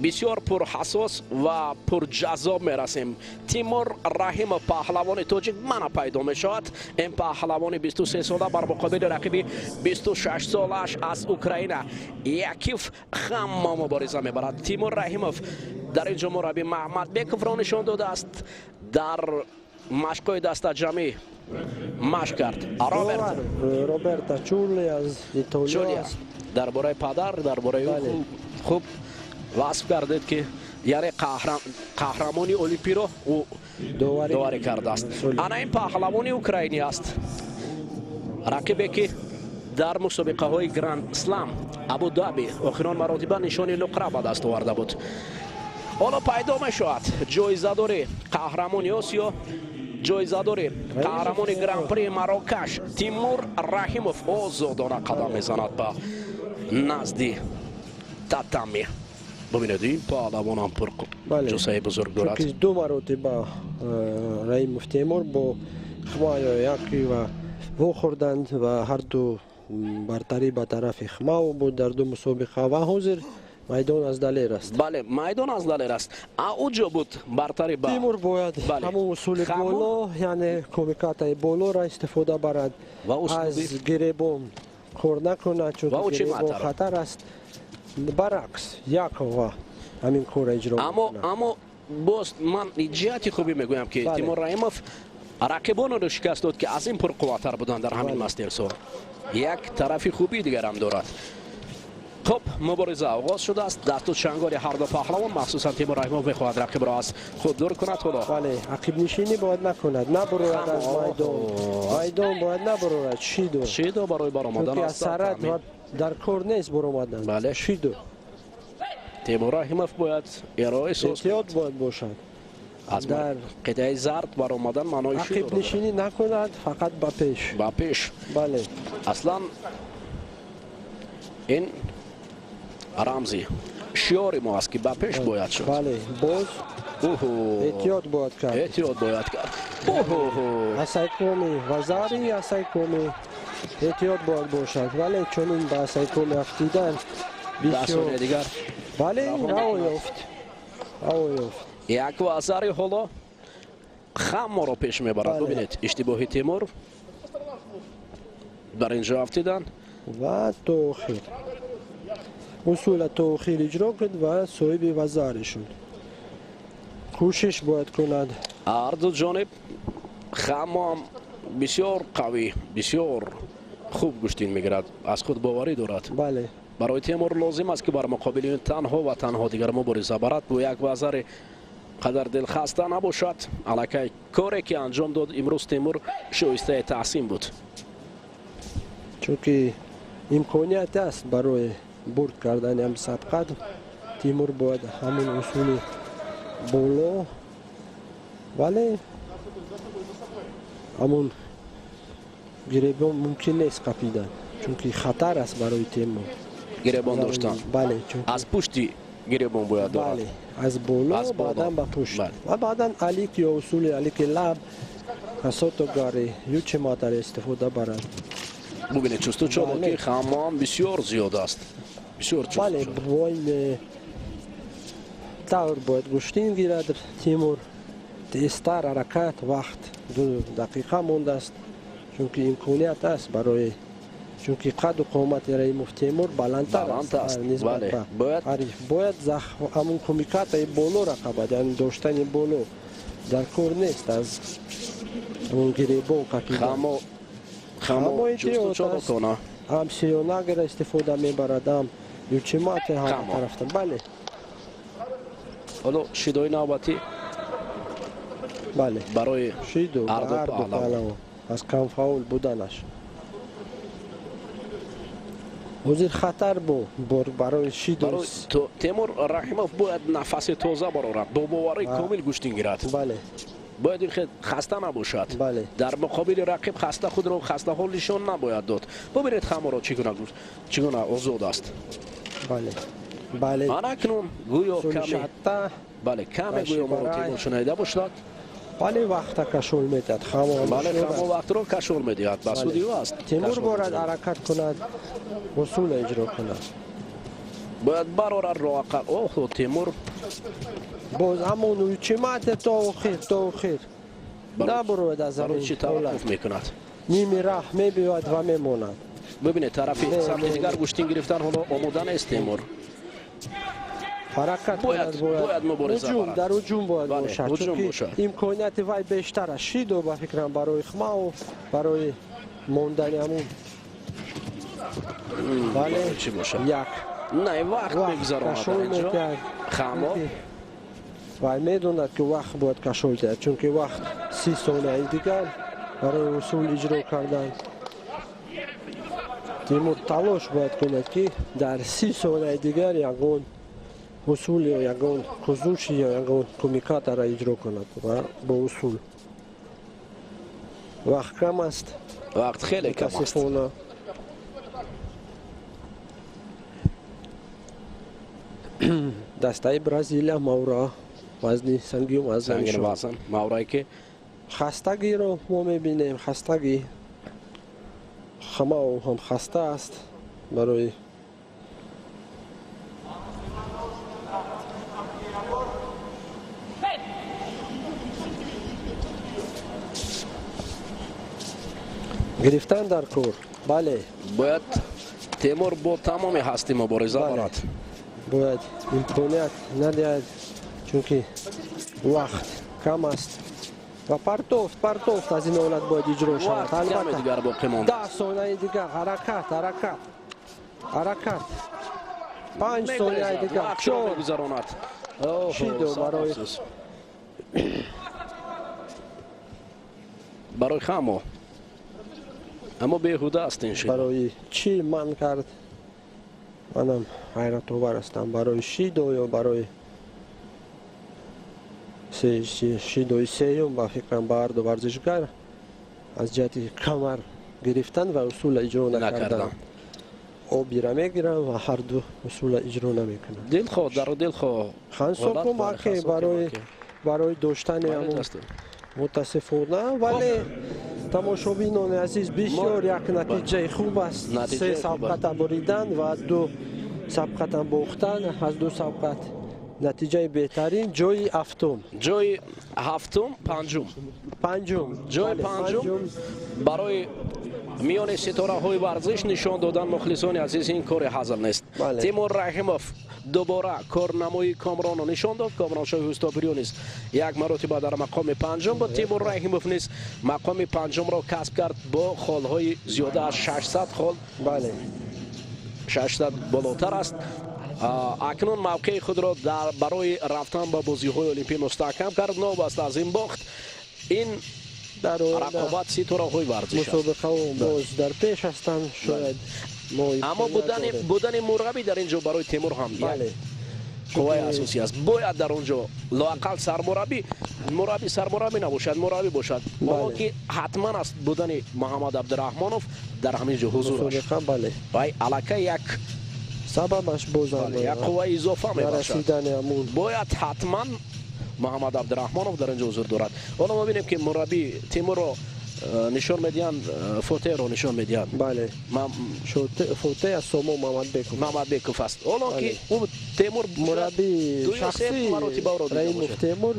بسیار پرحساس و پرجذاب میرسیم. تیمور رحیموف پهلوان تاجیک من پیدا میشود. این پهلوان 23 ساله بر مقابل رقیب 26 سالش از اوکراین یاکیو خاممو مبارزه میبرد. تیمور رحیموف در اینجا مربی محمد بیکوف را نشان داده است. در مشق‌های دست جمعی مشق کرد. روبرتا چولی از ایتالیا است. درباره پدر درباره او خوب وصف کردید که یعنی قهرمانی المپی رو او داوری کرده است. انا این پهلوانی اوکراینی است. رقیبی که در مسابقه های گرند اسلام ابودابی آخرین مراتب نشان نقره به دست آورده بود. حالا پیدا می شود جایزه داری قهرمانی آسیا، جایزه داری قهرمانی گرند پری مراکش. تیمور رحیموف آزادانه قدم میزند به نزدی تاتامی. ببینید این پهلوان هم پر جسه بزرگ دارد. چون دو مرتبه رحیموف تیمور با خما یا یاکیو و خوردند و هر دو برتری به طرف خما بود در دو مسابقه و حاضر میدان از دلیر است. بله میدان از دلیر است. اوجا بود برتری با تیمور باید همون اصول بالا یعنی کوبیکات بالا را استفاده برد از گریبان خور نکنه چون گریبان خطر است. برعکس یاکیو همین کار اجرا میکنه. اما باز من جهتی خوبی میگویم که تیمور رحیموف رقیبان رو شکست داد که از این پرقوتر بودن در همین مسترس ها. یک طرفی خوبی دیگر هم دارد. خب مبارزه آغاز شده است. دست و چنگال هر دو پهلوان مخصوصا تیمور رحیموف میخواهد رقیب را از خود دور کند. بله عقب نشینی باید نکند، نبرود از میدان باید نبرود. شیدو برای برآمدن است. سرعت در کار نیست برآمدن. بله شیدو. تیمور رحیموف باید ارائه احتیاط باید باشد. از در قطعه زرد برآمدن معنای شیدو. عقب نشینی نکند، فقط به پیش. به پیش. بله. اصلا این رمزی شیاری ما است که به پیش باید شد. بله باز احتیاط باید کرد. اسایکومی وزاری اسایکومی احتیاط باید باشد. ولی چون این به اسایکومی افتیدن بسیار دیگر بله او یافت. یک وزاری حالا خاممو را پیش میبرد. ببینید اشتباهی تیمور در اینجا افتیدن و تاخیر اصول تاخیر اجرا کرد و صاحب وزاری شد. کوشش باید کند. هر دو جانب خاممو بسیار قوی بسیار خوب گشتین میگیرد، از خود باوری دارد. بله برای تیمور لازم است که بر مقابل این تنها و تنها دیگر مبارزه برد با یک وزر قدر دلخسته نباشد. الکی کاری که انجام داد امروز تیمور شایسته تحسین بود. چون که امکانیت است برای برد کردن هم سبقت. تیمور باید همون اصول بالا ولی همون گریبان ممکن نیست قپیدن چون که خطر است برای تیمور گریبان داشتن. بله از پشتی گریبان باید دارد. بله از بالا بعدا به پشت و بعدا علیک یا اصول علیک لب کساتو گاری یو چه ماتر استفاده برد. ببینید چستو چالاکی خاممو هم بسیار زیاد است. بسیار چستو بله باید طور باید گشتین گیرد تیمور. تیستر حرکت وقت 2 دقیقه مونده است چون که امکانیت است برای چون که قد و قامت رحیموف تیمور بلندتر است نسبت به باید همون کمیکات بالا رقابت یعنی داشتن بالا در کار نیست از اون گریبان قپیدن. خاممو چستو چالاکنه هم سیوناگر استفاده میبرد هم یوچیمات هم طرفتن. بله حالا شیدوی نوبتی بله برای شیدو هر دو پهلوان از کم فاول بودنش وزیر خطر برای شیدو. تیمور رحیموف باید نفس تازه برارد با باوری کامل گشتین گیرد. بله باید این خسته نباشد. بله در مقابل رقیب خسته خود را خسته حال نشان نباید داد. ببینید خاممو را چگونه آزاد است. بله اکنون گویا کمی گویا ما را تیمور شنیده باشد. بله وقت کشول میدهد خاممو. بله خاممو وقت را کشول میدهد. بسودی است. تیمور باید حرکت کند اصول اجرا کند. باید برار راقل. اوه تیمور باز همون اوچمت تا آخر نبرود از برای چی توقف میکند؟ نیمی راه میبیاد و میماند. ببینید طرفی سمت دیگر گوشتین گرفتن حالا آماده نیست تیمور. حرکت باید مبارزه هجوم در هجوم باید باشد، هجوم چون امکانیت وای بیشتر است. شیدو با فکرم برای خمو برای ماندن همون ولی چی باشه؟ یک نه وقت بگذارم در اینجا خمو وای میدوند که وقت باید کشول کرد، چون که وقت 30 ثانیه دیگر برای اصول اجرا کردن. تیمور تلاش باید کند که در 30 ثانیه دیگر یگان اصول یا یگان کوزوش یا یگان کمیکات را اجرا کند و با اصول. وقت کم است، وقت خیلی کم است. دسته برزیلیا ماورا وزنی سنگین وزن ماورایی که خستگی رو ما میبینیم. خستگی خمو هم خسته است برای گرفتن در کور. بله باید تیمور با تمام هستی مبارزه برد. باید امکانیت ندهد، چون که وقت کم است و پرتوفت از این حالت باید اجرا شود. البته 10 ثانیه دیگر حرکت 5 ثانیه دیگر شیدو برای خمو. اما بیهوده است این شید. برای چی من کرد؟ منم حیرت آور هستم. برای شیدو یا برای شیدوی سیوم با فکرم برد و ورزشگر از جهت کمر گرفتن و اصول اجرا نکردن. آبی را میگیرم و هر دو اصول اجرا نمیکنم. دلخواه خانسوکم که برای داشتن همون متاسفانه، ولی تماشابینان عزیز بسیار یک نتیجه خوب است. 3 سبقت بریدن و 2 سبقت باختن. از 2 سبقت نتیجه بهترین جای هفتم. جای پنجم برای میان ستاره های ورزش نشان دادن مخلصان عزیز این کار هزل نیست. تیمور رحیموف دوباره کارنمای کامران را نشان داد. کامران شاه اوستاپریو نیست یک مرتبه در مقام پنجم با تیمور رحیموف نیست مقام پنجم را کسب کرد با خالهای زیاده از 600 خال. بله 600 بالاتر است. اکنون موقع خود را برای رفتن به بازی‌های المپی مستحکم کرد. نابسته از این باخت این در رقابت ستاره‌های ورزش است. مسابقه و باز در پیش هستند شاید. اما بودن مربی در اینجا برای تیمور هم قوه اساسی است. باید در اونجا لااقل سرمربی نباشد، مربی باشد. اما که حتما است بودن محمد عبدالرحمنوف در همین جا حضورش. بله وای الکه یک سببش بازم یک قوه اضافه میباشد. باید حتما محمد عبدالرحمنوف در اینجا حضور دارد. حالا ما ببینیم که مربی تیمور رو نشان میدن، فوته رو نشان میدن. بله فوته از سومو محمد بیکوف است. حالا که او تیمور مربی شخصی رحیموف تیمور